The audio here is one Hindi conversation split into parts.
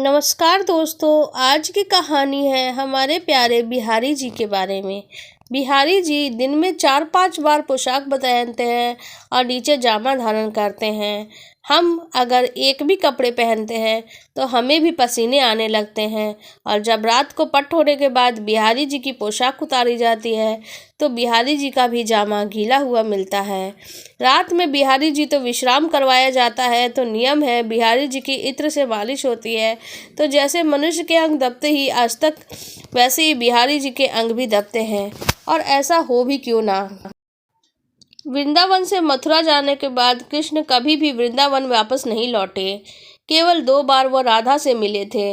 नमस्कार दोस्तों, आज की कहानी है हमारे प्यारे बिहारी जी के बारे में। बिहारी जी दिन में 4-5 बार पोशाक पहनते हैं और नीचे जामा धारण करते हैं। हम अगर एक भी कपड़े पहनते हैं तो हमें भी पसीने आने लगते हैं, और जब रात को पट होने के बाद बिहारी जी की पोशाक उतारी जाती है तो बिहारी जी का भी जामा गीला हुआ मिलता है। रात में बिहारी जी तो विश्राम करवाया जाता है, तो नियम है बिहारी जी की इत्र से मालिश होती है। तो जैसे मनुष्य के अंग दबते ही आज तक, वैसे ही बिहारी जी के अंग भी दबते हैं, और ऐसा हो भी क्यों ना। वृंदावन से मथुरा जाने के बाद कृष्ण कभी भी वृंदावन वापस नहीं लौटे। केवल 2 बार वो राधा से मिले थे।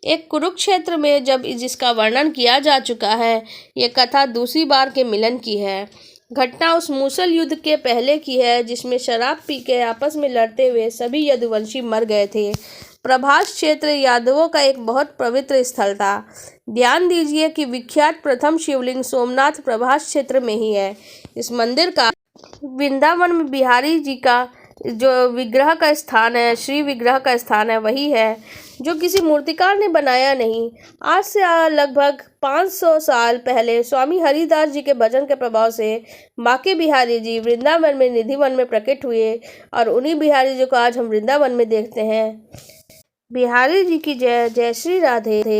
एक कुरुक्षेत्र में, जब जिसका वर्णन किया जा चुका है, ये कथा दूसरी बार के मिलन की है। घटना उस मूसल युद्ध के पहले की है जिसमें शराब पी के आपस में लड़ते हुए सभी यदुवंशी मर गए थे। प्रभास क्षेत्र यादवों का एक बहुत पवित्र स्थल था। ध्यान दीजिए कि विख्यात प्रथम शिवलिंग सोमनाथ प्रभास क्षेत्र में ही है। इस मंदिर का वृंदावन में बिहारी जी का जो विग्रह का स्थान है, श्री विग्रह का स्थान है, वही है जो किसी मूर्तिकार ने बनाया नहीं। आज से लगभग 500 साल पहले स्वामी हरिदास जी के भजन के प्रभाव से बाके बिहारी जी वृंदावन में निधिवन में प्रकट हुए, और उन्हीं बिहारी जी को आज हम वृंदावन में देखते हैं। बिहारी जी की जय जय श्री राधे।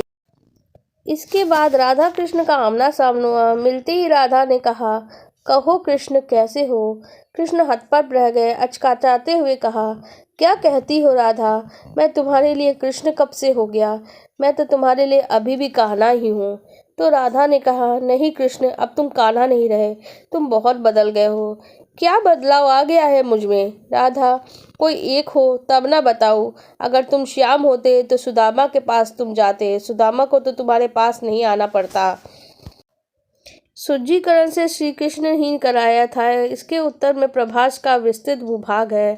इसके बाद राधा कृष्ण का आमना सामना हुआ। मिलते ही राधा ने कहा, कहो कृष्ण कैसे हो। कृष्ण हतप्रभ रह गए। अचकाचाते हुए कहा, क्या कहती हो राधा, मैं तुम्हारे लिए कृष्ण कब से हो गया, मैं तो तुम्हारे लिए अभी भी कान्हा ही हूँ। तो राधा ने कहा, नहीं कृष्ण, अब तुम कान्हा नहीं रहे, तुम बहुत बदल गए हो। क्या बदलाव आ गया है मुझ में। राधा, कोई एक हो तब ना बताओ। अगर तुम श्याम होते तो सुदामा के पास तुम जाते, सुदामा को तो तुम्हारे पास नहीं आना पड़ता। शुद्धिकरण से श्री कृष्ण ही कराया था। इसके उत्तर में प्रभास का विस्तृत भूभाग है।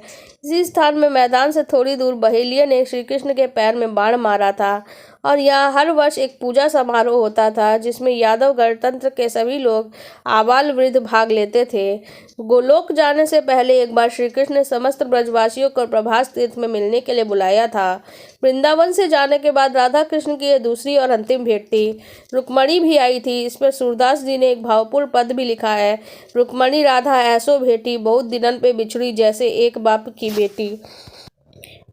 इसी स्थान में मैदान से थोड़ी दूर बहेलिया ने श्री कृष्ण के पैर में बाण मारा था, और यहाँ हर वर्ष एक पूजा समारोह होता था जिसमें यादव गणतंत्र के सभी लोग आबाल वृद्ध भाग लेते थे। गोलोक जाने से पहले एक बार श्री कृष्ण ने समस्त ब्रजवासियों को प्रभास तीर्थ में मिलने के लिए बुलाया था। वृंदावन से जाने के बाद राधा कृष्ण की यह दूसरी और अंतिम भेंट थी। रुक्मणी भी आई थी। इस पर सूरदास जी ने एक भावपूर्ण पद भी लिखा है, रुक्मणी राधा ऐसो भेटी, बहुत दिनन पे बिछड़ी, जैसे एक बाप की बेटी।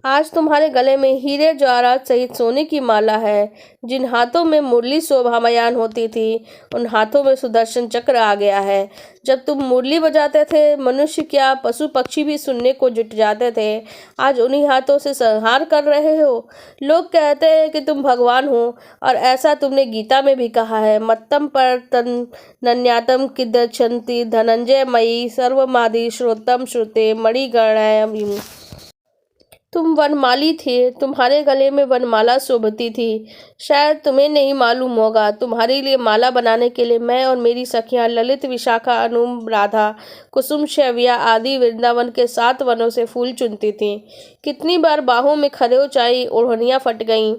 आज तुम्हारे गले में हीरे जवाहरात सहित सोने की माला है। जिन हाथों में मुरली शोभामयान होती थी, उन हाथों में सुदर्शन चक्र आ गया है। जब तुम मुरली बजाते थे, मनुष्य क्या पशु पक्षी भी सुनने को जुट जाते थे। आज उन्हीं हाथों से संहार कर रहे हो। लोग कहते हैं कि तुम भगवान हो, और ऐसा तुमने गीता में भी कहा है, मत्तम पर तन नन्यातम किदच्छन्ति धनंजय मयि सर्वमादि श्रोतम श्रुते मणिगणय। तुम वनमाली थे, तुम्हारे गले में वनमाला शोभती थी। शायद तुम्हें नहीं मालूम होगा, तुम्हारे लिए माला बनाने के लिए मैं और मेरी सखियां ललित, विशाखा, अनुम, राधा, कुसुम, शैव्या आदि वृंदावन के 7 वनों से फूल चुनती थीं। कितनी बार बाहों में खरोंचाई, ओढ़नियाँ फट गईं,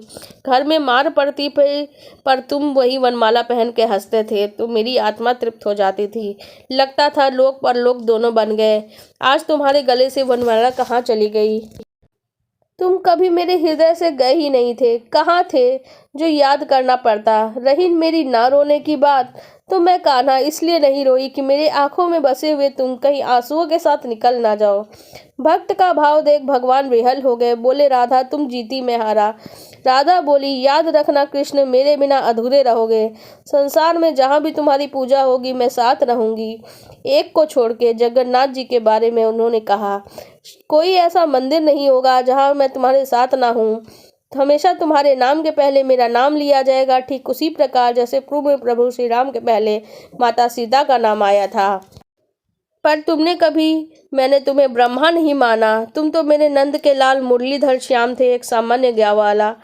घर में मार पड़ती पर तुम वही वनमाला पहन के हंसते थे, तो मेरी आत्मा तृप्त हो जाती थी। लगता था लोक परलोक दोनों बन गए। आज तुम्हारे गले से वनमाला कहाँ चली गई। तुम कभी मेरे हृदय से गए ही नहीं थे। कहाँ थे जो याद करना पड़ता। रही मेरी ना रोने की बात, तो मैं कान्हा इसलिए नहीं रोई कि मेरे आंखों में बसे हुए तुम कहीं आंसुओं के साथ निकल ना जाओ। भक्त का भाव देख भगवान विहल हो गए। बोले, राधा तुम जीती, मैं हारा। राधा बोली, याद रखना कृष्ण, मेरे बिना अधूरे रहोगे। संसार में जहाँ भी तुम्हारी पूजा होगी, मैं साथ रहूंगी। एक को छोड़ के, जगन्नाथ जी के बारे में उन्होंने कहा, कोई ऐसा मंदिर नहीं होगा जहाँ मैं तुम्हारे साथ ना हूँ। हमेशा तुम्हारे नाम के पहले मेरा नाम लिया जाएगा, ठीक उसी प्रकार जैसे पूर्व में प्रभु श्री राम के पहले माता सीता का नाम आया था। पर मैंने तुम्हें ब्रह्मा नहीं माना। तुम तो मेरे नंद के लाल मुरलीधर श्याम थे, एक सामान्य ज्ञा वाला।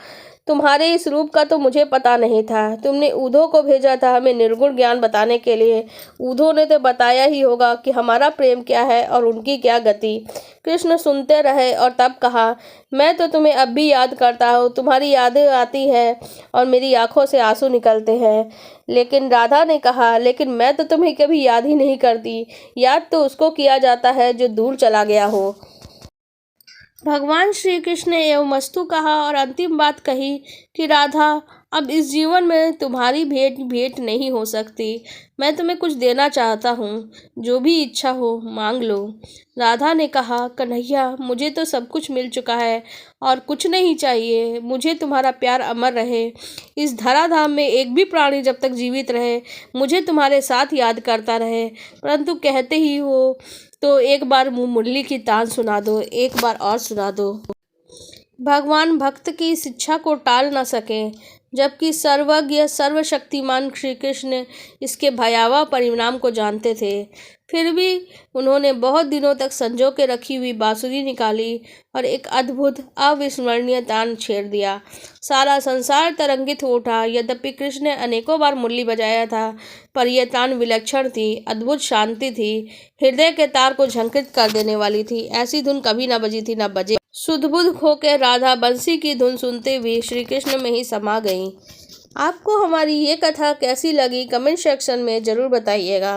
तुम्हारे इस रूप का तो मुझे पता नहीं था। तुमने ऊधो को भेजा था हमें निर्गुण ज्ञान बताने के लिए। ऊधो ने तो बताया ही होगा कि हमारा प्रेम क्या है और उनकी क्या गति। कृष्ण सुनते रहे और तब कहा, मैं तो तुम्हें अब भी याद करता हूँ, तुम्हारी यादें आती हैं और मेरी आंखों से आंसू निकलते हैं। लेकिन राधा ने कहा, लेकिन मैं तो तुम्हें कभी याद ही नहीं करती। याद तो उसको किया जाता है जो दूर चला गया हो। भगवान श्री कृष्ण ने एवं मस्तु कहा और अंतिम बात कही कि राधा, अब इस जीवन में तुम्हारी भेंट नहीं हो सकती। मैं तुम्हें कुछ देना चाहता हूँ, जो भी इच्छा हो मांग लो। राधा ने कहा, कन्हैया, मुझे तो सब कुछ मिल चुका है और कुछ नहीं चाहिए। मुझे तुम्हारा प्यार अमर रहे। इस धराधाम में एक भी प्राणी जब तक जीवित रहे मुझे तुम्हारे साथ याद करता रहे। परंतु कहते ही हो तो एक बार मुरली की तान सुना दो, एक बार और सुना दो। भगवान भक्त की शिक्षा को टाल न सके, जबकि सर्वज्ञ सर्वशक्तिमान श्री कृष्ण इसके भयावह परिणाम को जानते थे। फिर भी उन्होंने बहुत दिनों तक संजो के रखी हुई बांसुरी निकाली और एक अद्भुत अविस्मरणीय तान छेड़ दिया। सारा संसार तरंगित हो उठा। यद्यपि कृष्ण ने अनेकों बार मुरली बजाया था, पर यह तान विलक्षण थी, अद्भुत शांति थी, हृदय के तार को झंकृत कर देने वाली थी। ऐसी धुन कभी न बजी थी, न बजे। सुध-बुध होकर राधा बंसी की धुन सुनते हुए श्री कृष्ण में ही समा गईं। आपको हमारी ये कथा कैसी लगी कमेंट सेक्शन में ज़रूर बताइएगा।